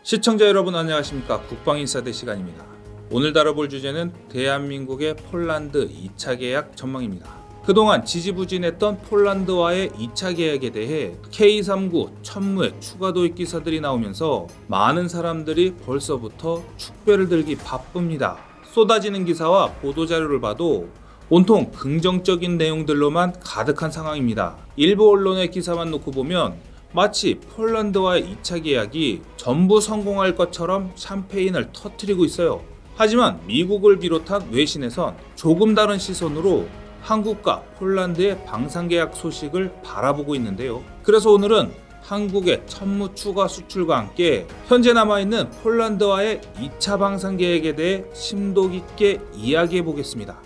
시청자 여러분 안녕하십니까. 국방인사대 시간입니다. 오늘 다뤄볼 주제는 대한민국의 폴란드 2차 계약 전망입니다. 그동안 지지부진했던 폴란드와의 2차 계약에 대해 K39 천무의 추가 도입 기사들이 나오면서 많은 사람들이 벌써부터 축배를 들기 바쁩니다. 쏟아지는 기사와 보도자료를 봐도 온통 긍정적인 내용들로만 가득한 상황입니다. 일부 언론의 기사만 놓고 보면 마치 폴란드와의 2차 계약이 전부 성공할 것처럼 샴페인을 터뜨리고 있어요. 하지만 미국을 비롯한 외신에선 조금 다른 시선으로 한국과 폴란드의 방산계약 소식을 바라보고 있는데요. 그래서 오늘은 한국의 천무 추가 수출과 함께 현재 남아있는 폴란드와의 2차 방산계약에 대해 심도 깊게 이야기해 보겠습니다.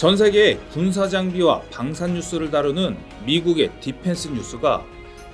전 세계의 군사장비와 방산 뉴스를 다루는 미국의 디펜스 뉴스가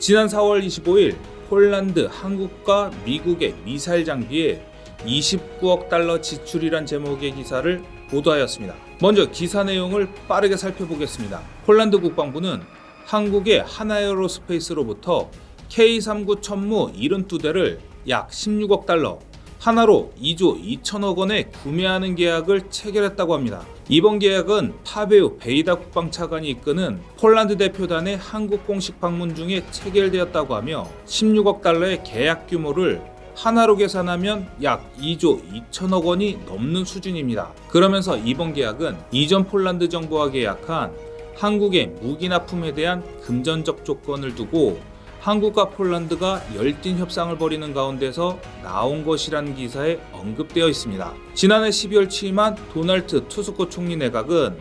지난 4월 25일 폴란드, 한국과 미국의 미사일 장비에 29억 달러 지출이란 제목의 기사를 보도하였습니다. 먼저 기사 내용을 빠르게 살펴보겠습니다. 폴란드 국방부는 한국의 하나에어로스페이스로부터 K39 천무 72대를 약 16억 달러, 하나로 2조 2천억 원에 구매하는 계약을 체결했다고 합니다. 이번 계약은 파베우 베이다 국방차관이 이끄는 폴란드 대표단의 한국 공식 방문 중에 체결되었다고 하며 16억 달러의 계약 규모를 하나로 계산하면 약 2조 2천억 원이 넘는 수준입니다. 그러면서 이번 계약은 이전 폴란드 정부와 계약한 한국의 무기 납품에 대한 금전적 조건을 두고 한국과 폴란드가 열띤 협상을 벌이는 가운데서 나온 것이라는 기사에 언급되어 있습니다. 지난해 12월 취임한 도널드 투스코 총리 내각은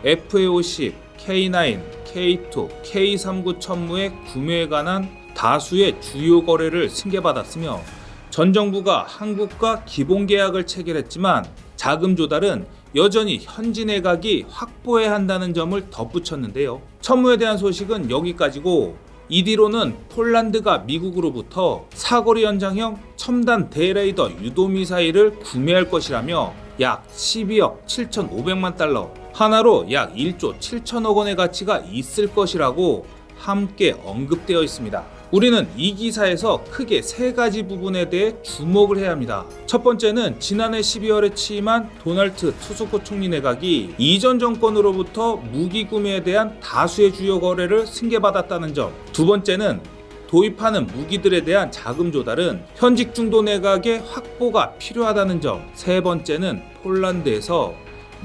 FA-50, K9, K2, K39 천무의 구매에 관한 다수의 주요 거래를 승계받았으며 전 정부가 한국과 기본계약을 체결했지만 자금 조달은 여전히 현지 내각이 확보해야 한다는 점을 덧붙였는데요. 천무에 대한 소식은 여기까지고 이 뒤로는 폴란드가 미국으로부터 사거리 연장형 첨단 대레이더 유도미사일을 구매할 것이라며 약 12억 7,500만 달러, 하나로 약 1조 7천억 원의 가치가 있을 것이라고 함께 언급되어 있습니다. 우리는 이 기사에서 크게 세 가지 부분에 대해 주목을 해야 합니다. 첫 번째는 지난해 12월에 취임한 도널드 투스코 총리 내각이 이전 정권으로부터 무기 구매에 대한 다수의 주요 거래를 승계받았다는 점. 두 번째는 도입하는 무기들에 대한 자금 조달은 현직 중도 내각의 확보가 필요하다는 점. 세 번째는 폴란드에서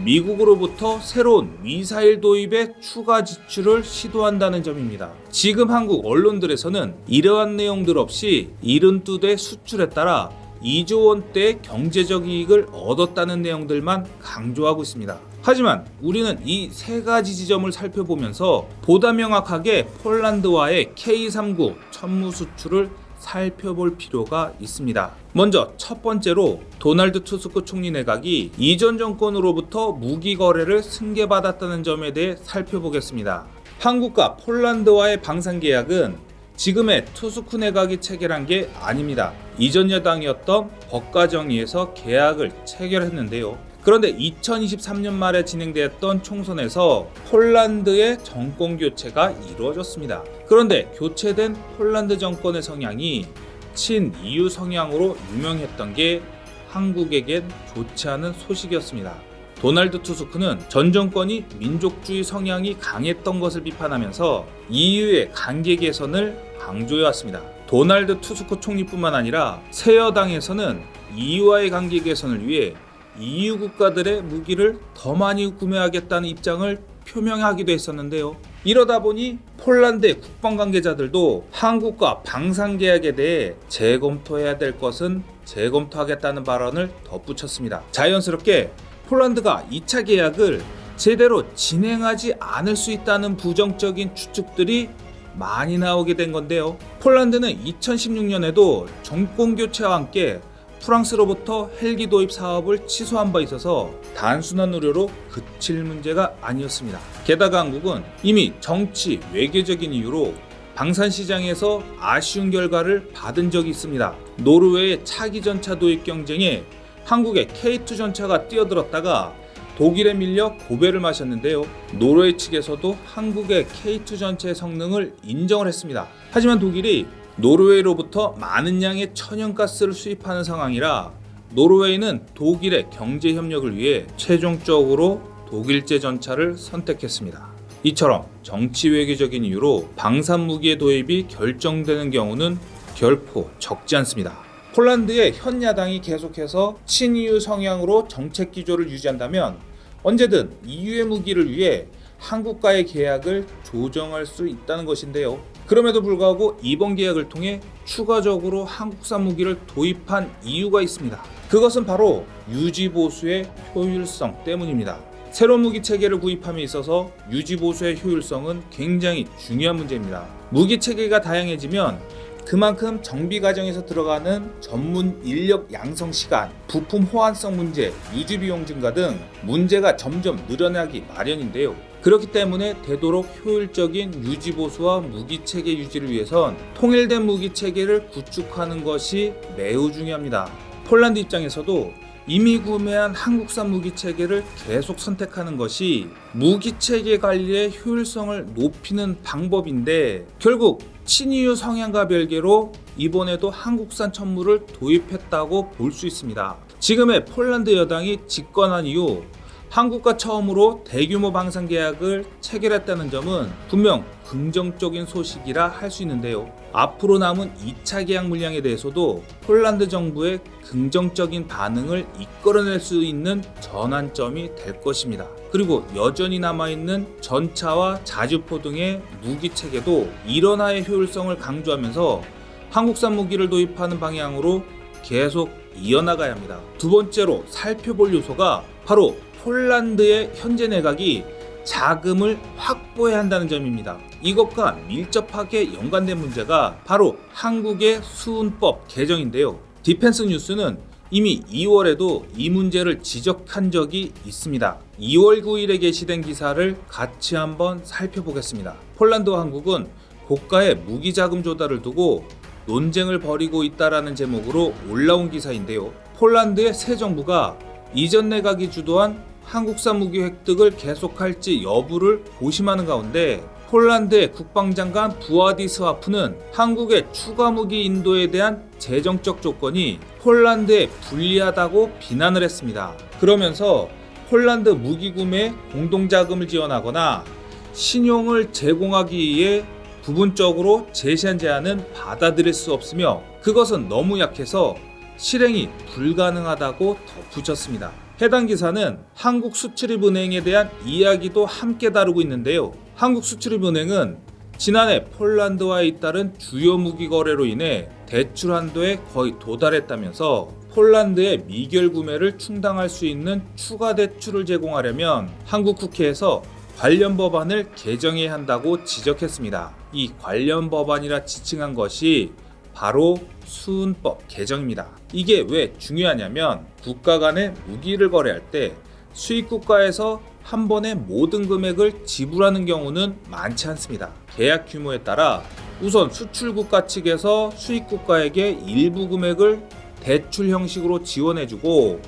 미국으로부터 새로운 미사일 도입에 추가 지출을 시도한다는 점입니다. 지금 한국 언론들에서는 이러한 내용들 없이 72대 수출에 따라 2조 원대의 경제적 이익을 얻었다는 내용들만 강조하고 있습니다. 하지만 우리는 이 세 가지 지점을 살펴보면서 보다 명확하게 폴란드와의 K39 천무 수출을 살펴볼 필요가 있습니다. 먼저 첫 번째로 도널드 투스코 총리 내각이 이전 정권으로부터 무기 거래를 승계받았다는 점에 대해 살펴보겠습니다. 한국과 폴란드와의 방산 계약은 지금의 투스코 내각이 체결한 게 아닙니다. 이전 여당이었던 법과정의에서 계약을 체결했는데요. 그런데 2023년 말에 진행되었던 총선에서 폴란드의 정권 교체가 이루어졌습니다. 그런데 교체된 폴란드 정권의 성향이 친EU 성향으로 유명했던 게 한국에겐 좋지 않은 소식이었습니다. 도널드 투스크는 전 정권이 민족주의 성향이 강했던 것을 비판하면서 EU의 관계 개선을 강조해왔습니다. 도널드 투스크 총리뿐만 아니라 새 여당에서는 EU와의 관계 개선을 위해 EU 국가들의 무기를 더 많이 구매하겠다는 입장을 표명하기도 했었는데요. 이러다 보니 폴란드의 국방 관계자들도 한국과 방산 계약에 대해 재검토해야 될 것은 재검토하겠다는 발언을 덧붙였습니다. 자연스럽게 폴란드가 2차 계약을 제대로 진행하지 않을 수 있다는 부정적인 추측들이 많이 나오게 된 건데요. 폴란드는 2016년에도 정권 교체와 함께 프랑스로부터 헬기 도입 사업을 취소한 바 있어서 단순한 우려로 그칠 문제가 아니었습니다. 게다가 한국은 이미 정치, 외교적인 이유로 방산 시장에서 아쉬운 결과를 받은 적이 있습니다. 노르웨이의 차기 전차 도입 경쟁에 한국의 K2 전차가 뛰어들었다가 독일에 밀려 고배를 마셨는데요. 노르웨이 측에서도 한국의 K2 전차의 성능을 인정을 했습니다. 하지만 독일이 노르웨이로부터 많은 양의 천연가스를 수입하는 상황이라 노르웨이는 독일의 경제 협력을 위해 최종적으로 독일제 전차를 선택했습니다. 이처럼 정치 외교적인 이유로 방산 무기의 도입이 결정되는 경우는 결코 적지 않습니다. 폴란드의 현 야당이 계속해서 친EU 성향으로 정책 기조를 유지한다면 언제든 EU의 무기를 위해 한국과의 계약을 조정할 수 있다는 것인데요. 그럼에도 불구하고 이번 계약을 통해 추가적으로 한국산 무기를 도입한 이유가 있습니다. 그것은 바로 유지 보수의 효율성 때문입니다. 새로운 무기 체계를 구입함에 있어서 유지 보수의 효율성은 굉장히 중요한 문제입니다. 무기 체계가 다양해지면 그만큼 정비 과정에서 들어가는 전문 인력 양성 시간, 부품 호환성 문제, 유지 비용 증가 등 문제가 점점 늘어나기 마련인데요. 그렇기 때문에 되도록 효율적인 유지 보수와 무기 체계 유지를 위해선 통일된 무기 체계를 구축하는 것이 매우 중요합니다. 폴란드 입장에서도 이미 구매한 한국산 무기 체계를 계속 선택하는 것이 무기 체계 관리의 효율성을 높이는 방법인데 결국 친EU 성향과 별개로 이번에도 한국산 천물을 도입했다고 볼 수 있습니다. 지금의 폴란드 여당이 집권한 이후 한국과 처음으로 대규모 방산 계약을 체결했다는 점은 분명 긍정적인 소식이라 할 수 있는데요. 앞으로 남은 2차 계약 물량에 대해서도 폴란드 정부의 긍정적인 반응을 이끌어낼 수 있는 전환점이 될 것입니다. 그리고 여전히 남아있는 전차와 자주포 등의 무기 체계도 일원화의 효율성을 강조하면서 한국산 무기를 도입하는 방향으로 계속 이어나가야 합니다. 두 번째로 살펴볼 요소가 바로 폴란드의 현재 내각이 자금을 확보해야 한다는 점입니다. 이것과 밀접하게 연관된 문제가 바로 한국의 수은법 개정인데요. 디펜스 뉴스는 이미 2월에도 이 문제를 지적한 적이 있습니다. 2월 9일에 게시된 기사를 같이 한번 살펴보겠습니다. 폴란드와 한국은 고가의 무기 자금 조달을 두고 논쟁을 벌이고 있다라는 제목으로 올라온 기사인데요. 폴란드의 새 정부가 이전 내각이 주도한 한국산 무기 획득을 계속할지 여부를 고심하는 가운데 폴란드의 국방장관 부아디스와프는 한국의 추가 무기 인도에 대한 재정적 조건이 폴란드에 불리하다고 비난을 했습니다. 그러면서 폴란드 무기 구매에 공동자금을 지원하거나 신용을 제공하기 위해 부분적으로 제시한 제안은 받아들일 수 없으며 그것은 너무 약해서 실행이 불가능하다고 덧붙였습니다. 해당 기사는 한국수출입은행에 대한 이야기도 함께 다루고 있는데요. 한국수출입은행은 지난해 폴란드와 잇따른 주요 무기 거래로 인해 대출 한도에 거의 도달했다면서 폴란드의 미결 구매를 충당할 수 있는 추가 대출을 제공하려면 한국 국회에서 관련 법안을 개정해야 한다고 지적했습니다. 이 관련 법안이라 지칭한 것이 바로 수은법 개정입니다. 이게 왜 중요하냐면 국가 간의 무기를 거래할 때 수입 국가에서 한 번에 모든 금액을 지불하는 경우는 많지 않습니다. 계약 규모에 따라 우선 수출 국가 측에서 수입 국가에게 일부 금액을 대출 형식으로 지원해주고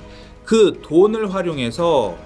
그 돈을 활용해서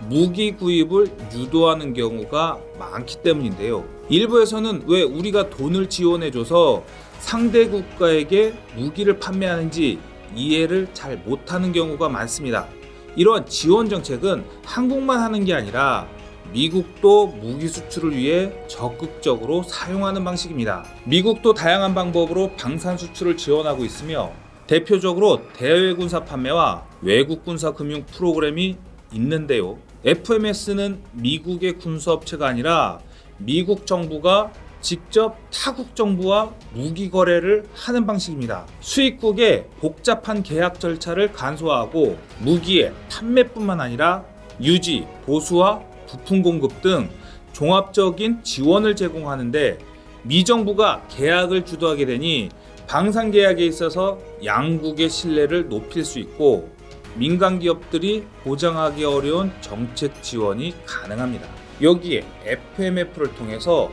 무기 구입을 유도하는 경우가 많기 때문인데요. 일부에서는 왜 우리가 돈을 지원해줘서 상대 국가에게 무기를 판매하는지 이해를 잘 못하는 경우가 많습니다. 이러한 지원 정책은 한국만 하는 게 아니라 미국도 무기 수출을 위해 적극적으로 사용하는 방식입니다. 미국도 다양한 방법으로 방산 수출을 지원하고 있으며 대표적으로 대외 군사 판매와 외국 군사 금융 프로그램이 있는데요. FMS는 미국의 군수업체가 아니라 미국 정부가 직접 타국 정부와 무기 거래를 하는 방식입니다. 수입국의 복잡한 계약 절차를 간소화하고 무기의 판매뿐만 아니라 유지, 보수와 부품 공급 등 종합적인 지원을 제공하는데 미 정부가 계약을 주도하게 되니 방산 계약에 있어서 양국의 신뢰를 높일 수 있고 민간 기업들이 보장하기 어려운 정책 지원이 가능합니다. 여기에 FMF를 통해서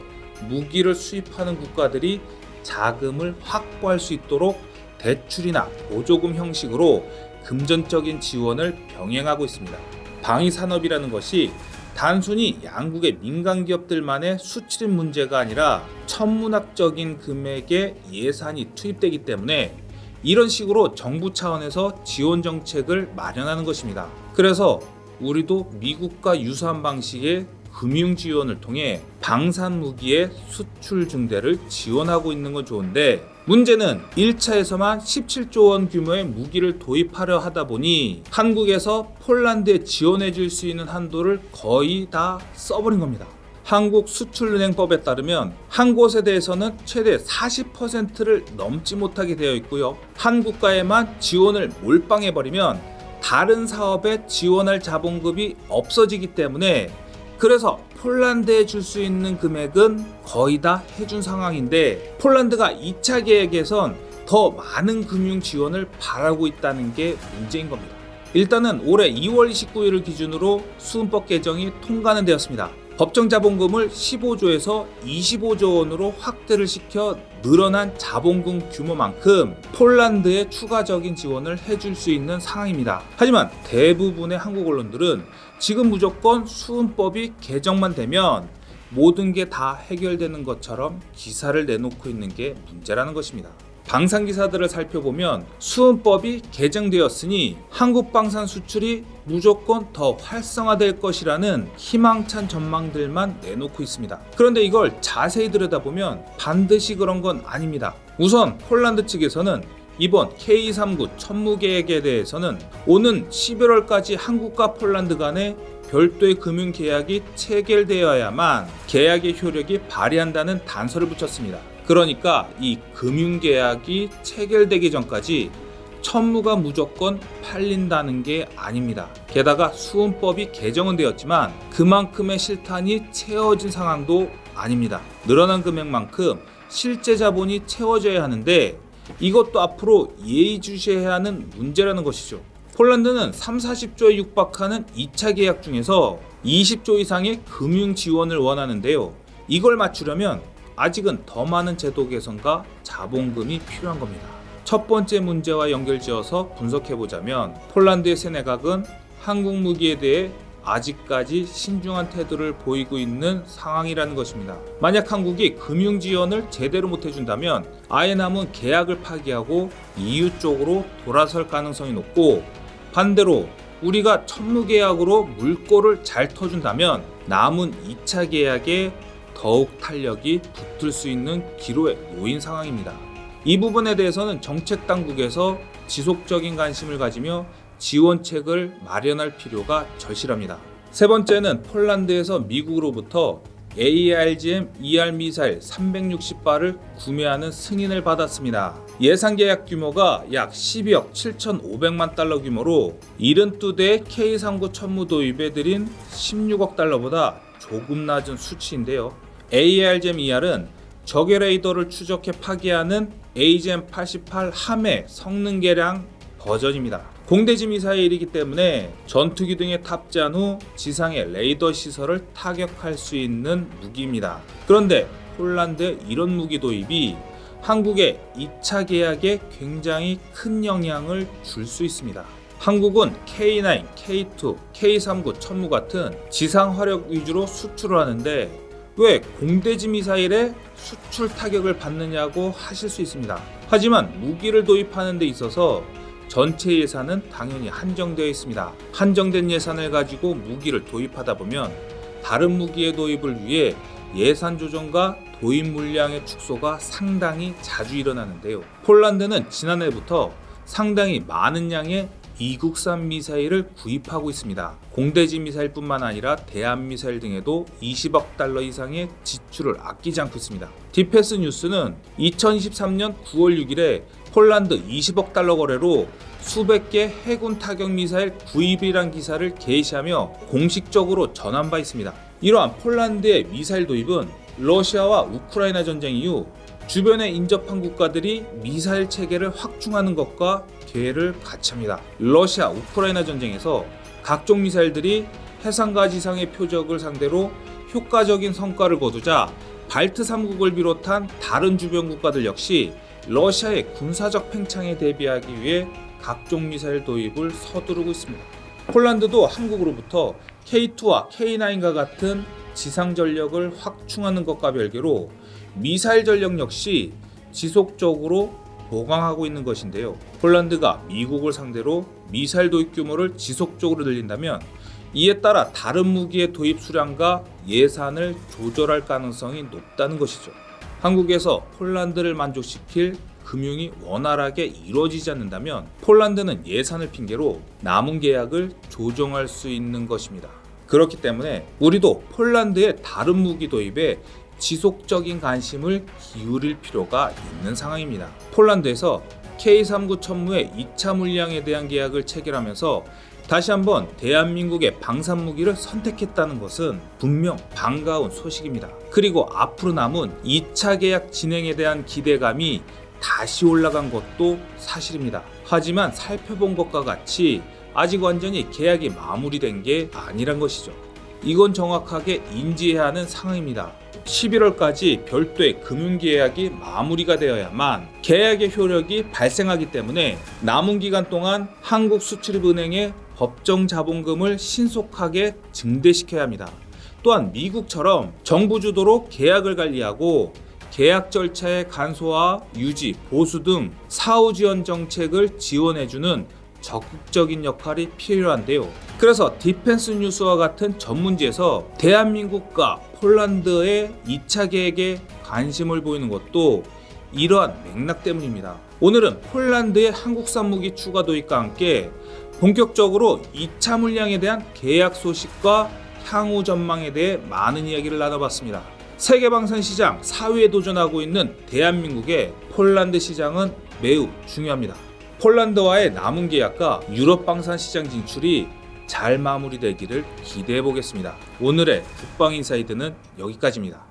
무기를 수입하는 국가들이 자금을 확보할 수 있도록 대출이나 보조금 형식으로 금전적인 지원을 병행하고 있습니다. 방위산업이라는 것이 단순히 양국의 민간 기업들만의 수출입 문제가 아니라 천문학적인 금액의 예산이 투입되기 때문에 이런 식으로 정부 차원에서 지원 정책을 마련하는 것입니다. 그래서 우리도 미국과 유사한 방식의 금융 지원을 통해 방산 무기의 수출 증대를 지원하고 있는 건 좋은데, 문제는 1차에서만 17조 원 규모의 무기를 도입하려 하다 보니 한국에서 폴란드에 지원해 줄 수 있는 한도를 거의 다 써버린 겁니다. 한국 수출은행법에 따르면 한 곳에 대해서는 최대 40%를 넘지 못하게 되어 있고요. 한 국가에만 지원을 몰빵해버리면 다른 사업에 지원할 자본금이 없어지기 때문에, 그래서 폴란드에 줄 수 있는 금액은 거의 다 해준 상황인데, 폴란드가 2차 계획에선 더 많은 금융 지원을 바라고 있다는 게 문제인 겁니다. 일단은 올해 2월 29일을 기준으로 수은법 개정이 통과는 되었습니다. 법정 자본금을 15조에서 25조 원으로 확대를 시켜 늘어난 자본금 규모만큼 폴란드에 추가적인 지원을 해줄 수 있는 상황입니다. 하지만 대부분의 한국 언론들은 지금 무조건 수은법이 개정만 되면 모든 게 다 해결되는 것처럼 기사를 내놓고 있는 게 문제라는 것입니다. 방산 기사들을 살펴보면 수은법이 개정되었으니 한국 방산 수출이 무조건 더 활성화될 것이라는 희망찬 전망들만 내놓고 있습니다. 그런데 이걸 자세히 들여다보면 반드시 그런 건 아닙니다. 우선 폴란드 측에서는 이번 K39 천무 계획에 대해서는 오는 11월까지 한국과 폴란드 간에 별도의 금융 계약이 체결되어야만 계약의 효력이 발휘한다는 단서를 붙였습니다. 그러니까 이 금융계약이 체결되기 전까지 천무가 무조건 팔린다는 게 아닙니다. 게다가 수은법이 개정은 되었지만 그만큼의 실탄이 채워진 상황도 아닙니다. 늘어난 금액만큼 실제 자본이 채워져야 하는데 이것도 앞으로 예의주시해야 하는 문제라는 것이죠. 폴란드는 30-40조에 육박하는 2차 계약 중에서 20조 이상의 금융 지원을 원하는데요. 이걸 맞추려면 아직은 더 많은 제도 개선과 자본금이 필요한 겁니다. 첫 번째 문제와 연결지어서 분석해보자면 폴란드의 새 내각은 한국 무기에 대해 아직까지 신중한 태도를 보이고 있는 상황이라는 것입니다. 만약 한국이 금융 지원을 제대로 못해준다면 아예 남은 계약을 파기하고 EU 쪽으로 돌아설 가능성이 높고, 반대로 우리가 천무 계약으로 물꼬를 잘 터준다면 남은 2차 계약에 더욱 탄력이 붙을 수 있는 기로에 놓인 상황입니다. 이 부분에 대해서는 정책 당국에서 지속적인 관심을 가지며 지원책을 마련할 필요가 절실합니다. 세 번째는 폴란드에서 미국으로부터 AIRGM-ER 미사일 360발을 구매하는 승인을 받았습니다. 예상 계약 규모가 약 12억 7,500만 달러 규모로 72대의 K39 천무 도입에 들인 16억 달러보다 조금 낮은 수치인데요. AIRGM-ER은 적의 레이더를 추적해 파괴하는 AGM-88 함의 성능 개량 버전입니다. 공대지 미사일이기 때문에 전투기 등에 탑재한 후 지상의 레이더 시설을 타격할 수 있는 무기입니다. 그런데 폴란드의 이런 무기 도입이 한국의 2차 계약에 굉장히 큰 영향을 줄 수 있습니다. 한국은 K9, K2, K39 천무 같은 지상 화력 위주로 수출을 하는데 왜 공대지 미사일에 수출 타격을 받느냐고 하실 수 있습니다. 하지만 무기를 도입하는 데 있어서 전체 예산은 당연히 한정되어 있습니다. 한정된 예산을 가지고 무기를 도입하다 보면 다른 무기의 도입을 위해 예산 조정과 도입 물량의 축소가 상당히 자주 일어나는데요. 폴란드는 지난해부터 상당히 많은 양의 미국산 미사일을 구입하고 있습니다. 공대지 미사일뿐만 아니라 대한 미사일 등에도 20억 달러 이상의 지출을 아끼지 않고 있습니다. 디펜스 뉴스는 2023년 9월 6일에 폴란드 20억 달러 거래로 수백 개 해군 타격 미사일 구입이란 기사를 게시하며 공식적으로 전한 바 있습니다. 이러한 폴란드의 미사일 도입은 러시아와 우크라이나 전쟁 이후 주변에 인접한 국가들이 미사일 체계를 확충하는 것과 괴를 같이 합니다. 러시아 우크라이나 전쟁에서 각종 미사일들이 해상과 지상의 표적을 상대로 효과적인 성과를 거두자 발트 3국을 비롯한 다른 주변 국가들 역시 러시아의 군사적 팽창에 대비하기 위해 각종 미사일 도입을 서두르고 있습니다. 폴란드도 한국으로부터 K2와 K9과 같은 지상 전력을 확충하는 것과 별개로 미사일 전력 역시 지속적으로 보강하고 있는 것인데요. 폴란드가 미국을 상대로 미사일 도입 규모를 지속적으로 늘린다면 이에 따라 다른 무기의 도입 수량과 예산을 조절할 가능성이 높다는 것이죠. 한국에서 폴란드를 만족시킬 금융이 원활하게 이루어지지 않는다면 폴란드는 예산을 핑계로 남은 계약을 조정할 수 있는 것입니다. 그렇기 때문에 우리도 폴란드의 다른 무기 도입에 지속적인 관심을 기울일 필요가 있는 상황입니다. 폴란드에서 K39 천무의 2차 물량에 대한 계약을 체결하면서 다시 한번 대한민국의 방산무기를 선택했다는 것은 분명 반가운 소식입니다. 그리고 앞으로 남은 2차 계약 진행에 대한 기대감이 다시 올라간 것도 사실입니다. 하지만 살펴본 것과 같이 아직 완전히 계약이 마무리된 게 아니란 것이죠. 이건 정확하게 인지해야 하는 상황입니다. 11월까지 별도의 금융계약이 마무리가 되어야만 계약의 효력이 발생하기 때문에 남은 기간 동안 한국수출입은행에 법정 자본금을 신속하게 증대시켜야 합니다. 또한 미국처럼 정부 주도로 계약을 관리하고 계약 절차의 간소화, 유지, 보수 등 사후 지원 정책을 지원해주는 적극적인 역할이 필요한데요. 그래서 디펜스 뉴스와 같은 전문지에서 대한민국과 폴란드의 2차 계획에 관심을 보이는 것도 이러한 맥락 때문입니다. 오늘은 폴란드의 한국산 무기 추가 도입과 함께 본격적으로 2차 물량에 대한 계약 소식과 향후 전망에 대해 많은 이야기를 나눠봤습니다. 세계 방산 시장 4위에 도전하고 있는 대한민국의 폴란드 시장은 매우 중요합니다. 폴란드와의 남은 계약과 유럽 방산 시장 진출이 잘 마무리되기를 기대해 보겠습니다. 오늘의 북방인사이드는 여기까지입니다.